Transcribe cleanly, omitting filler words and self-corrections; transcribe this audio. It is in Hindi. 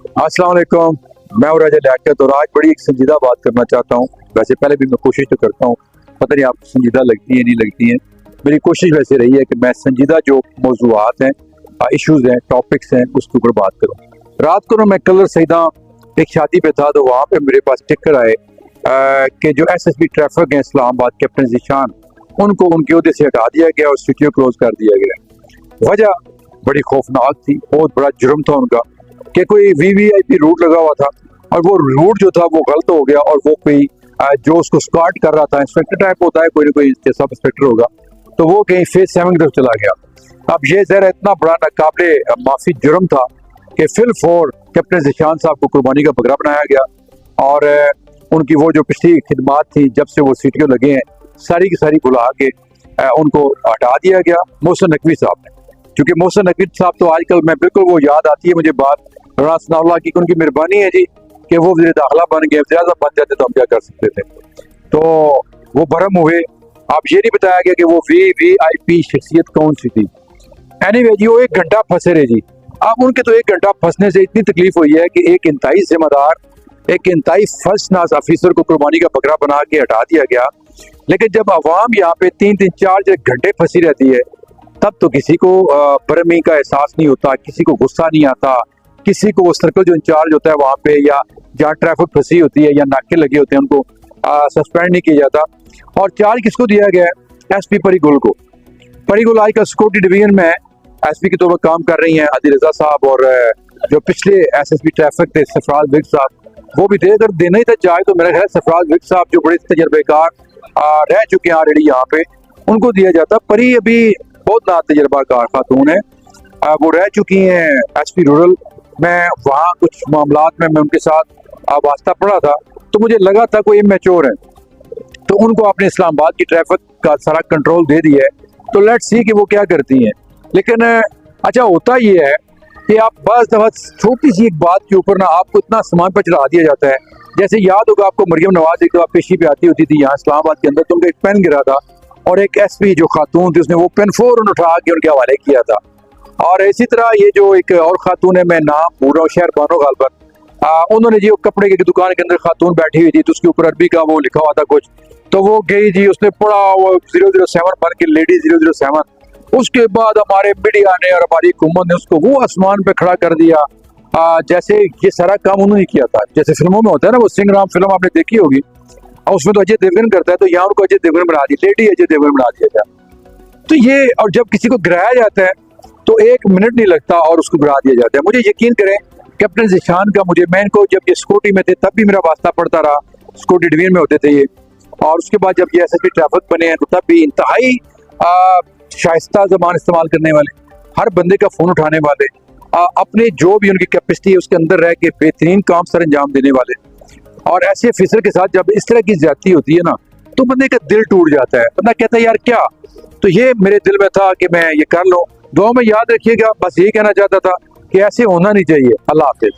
अस्सलाम वालेकुम। मैं हूं राजा लियाकत और आज बड़ी एक संजीदा बात करना चाहता हूं। वैसे पहले भी मैं कोशिश तो करता हूं, पता नहीं आपको संजीदा लगती है नहीं लगती है। मेरी कोशिश वैसे रही है कि मैं संजीदा जो मौजूआत हैं, इश्यूज हैं, टॉपिक्स हैं, उसके ऊपर बात करूं। रात को ना मैं कलर सईदा एक शादी पे था, तो वहाँ पे मेरे पास टिकर आए कि जो SSB ट्रैफिक है इस्लामाबाद, कैप्टन ज़ीशान, उनको उनके ओहदे से हटा दिया गया और स्टूडियो क्लोज कर दिया गया। वजह बड़ी खौफनाक थी, बहुत बड़ा जुर्म था उनका कि कोई VVIP रूट लगा हुआ था और वो रूट जो था वो गलत हो गया और वो कोई जो उसको स्कॉट कर रहा था, इंस्पेक्टर टाइप होता है, कोई ना कोई सब इंस्पेक्टर होगा, तो वो कहीं फेज 7 की तरफ चला गया। अब ये जरा इतना बड़ा नाकाबिले माफी जुर्म था कि फिल फोर कैप्टन ज़ीशान साहब को कुर्बानी का बकरा बनाया गया और उनकी वो जो पिछली खिदमात थी जब से वो सीटियों लगे हैं सारी की सारी बुला के उनको हटा दिया गया मोहसिन नकवी साहब ने। क्योंकि मोहसिन नकवी साहब तो आजकल मैं बिल्कुल वो याद आती है मुझे बात राना सनाउल्लाह की, उनकी मेहरबानी है जी कि वो वज़ीर दाखिला बन गए, वज़ीर आज़म बन जाते तो हम क्या कर सकते थे। तो वो भरम हुए। अब ये नहीं बताया गया कि वो VVIP शख्सियत कौन सी थी। एनीवे जी, वो 1 घंटा फंसे रहे जी। अब उनके तो 1 घंटा फंसने से इतनी तकलीफ हुई है कि एक इंतहाई जिम्मेदार, एक इंतहाई फर्स्ट ऑफिसर को कुर्बानी का बकरा बना के हटा दिया गया। लेकिन जब अवाम यहाँ पे 3-3, 4 घंटे फंसी रहती है, तब तो किसी को बरहमी का एहसास नहीं होता, किसी को गुस्सा नहीं आता, किसी को वो सर्कल जो इंचार्ज होता है वहाँ पे या जहाँ ट्रैफिक फंसी होती है या नाके लगे होते हैं उनको सस्पेंड नहीं किया जाता। और चार्ज किसको दिया गया है? SP परिगुल को। परिगुल आजकल सिक्योरिटी डिवीजन में SP के तौर पर काम कर रही हैं। आदिल रजा साहब और जो पिछले SSB ट्रैफिक थे सरफराज विक साहब, वो भी थे। अगर देना ही था चाहे तो मेरा ख्याल सरफराज विक साहब जो बड़े तजर्बेकार रह चुके हैं ऑलरेडी यहाँ पे, उनको दिया जाता। परी अभी बहुत ना तजर्बाकार खातून है, वो रह चुकी हैं SP रूरल। मैं वहाँ कुछ मामलात में मैं उनके साथ वास्ता पड़ा था, तो मुझे लगा था कोई इमेच्योर है, तो उनको आपने इस्लामाबाद की ट्रैफिक का सारा कंट्रोल दे दिया है। तो लेट्स सी कि वो क्या करती हैं। लेकिन अच्छा होता ये है कि आप बस दफा छोटी सी एक बात के ऊपर ना आपको इतना सामान पर चढ़ा दिया जाता है। जैसे याद होगा आपको मरियम नवाज एक दफा पेशी पे आती होती थी यहाँ इस्लामाबाद के अंदर, तो उनका एक पेन गिरा था और एक SP जो खातून थी उसने वो पेन फौरन उठा के उनके हवाले किया था। और इसी तरह ये जो एक और खातून है, मैं नाम भूल रहा हूँ, शहर बानो गालबन, उन्होंने जी कपड़े की दुकान के अंदर खातून बैठी हुई थी, तो उसके ऊपर अरबी का वो लिखा हुआ था कुछ, तो वो गई जी, उसने पढ़ा वो 007 बन के लेडी 007। उसके बाद हमारे मीडिया ने और हमारी हुकूमत ने उसको वो आसमान पे खड़ा कर दिया जैसे ये सारा काम उन्होंने किया था। जैसे फिल्मों में होता है ना, वो सिंह राम फिल्म आपने देखी होगी, और उसमें तो अजय देवगन करता है, तो यहाँ उनको अजय देवगन बना दी, लेडी अजय देवगन बना दिया गया। तो ये, और जब किसी को गिराया जाता है तो 1 मिनट नहीं लगता और उसको गिरा दिया जाता है। मुझे यकीन करें कैप्टन ज़ीशान का, मैं इनको जब ये सिक्योरिटी में थे तब भी मेरा वास्ता पड़ता रहा, सिक्योरिटी डिवीजन में होते थे ये, और उसके बाद जब ये SSB ट्रैफिक बने हैं तो तब भी इंतहाई शाइस्ता ज़बान इस्तेमाल करने वाले, हर बंदे का फ़ोन उठाने वाले, अपने जो भी उनकी कैपेसिटी है उसके अंदर रह के बेहतरीन काम सर अंजाम देने वाले। और ऐसे ऑफिसर के साथ जब इस तरह की ज्यादती होती है ना, तो बंदे का दिल टूट जाता है, बंदा कहता है यार क्या। तो ये मेरे दिल में था कि मैं ये कर लूं। दुआ में याद रखिएगा, बस यही कहना चाहता था कि ऐसे होना नहीं चाहिए। अल्लाह हाफिज।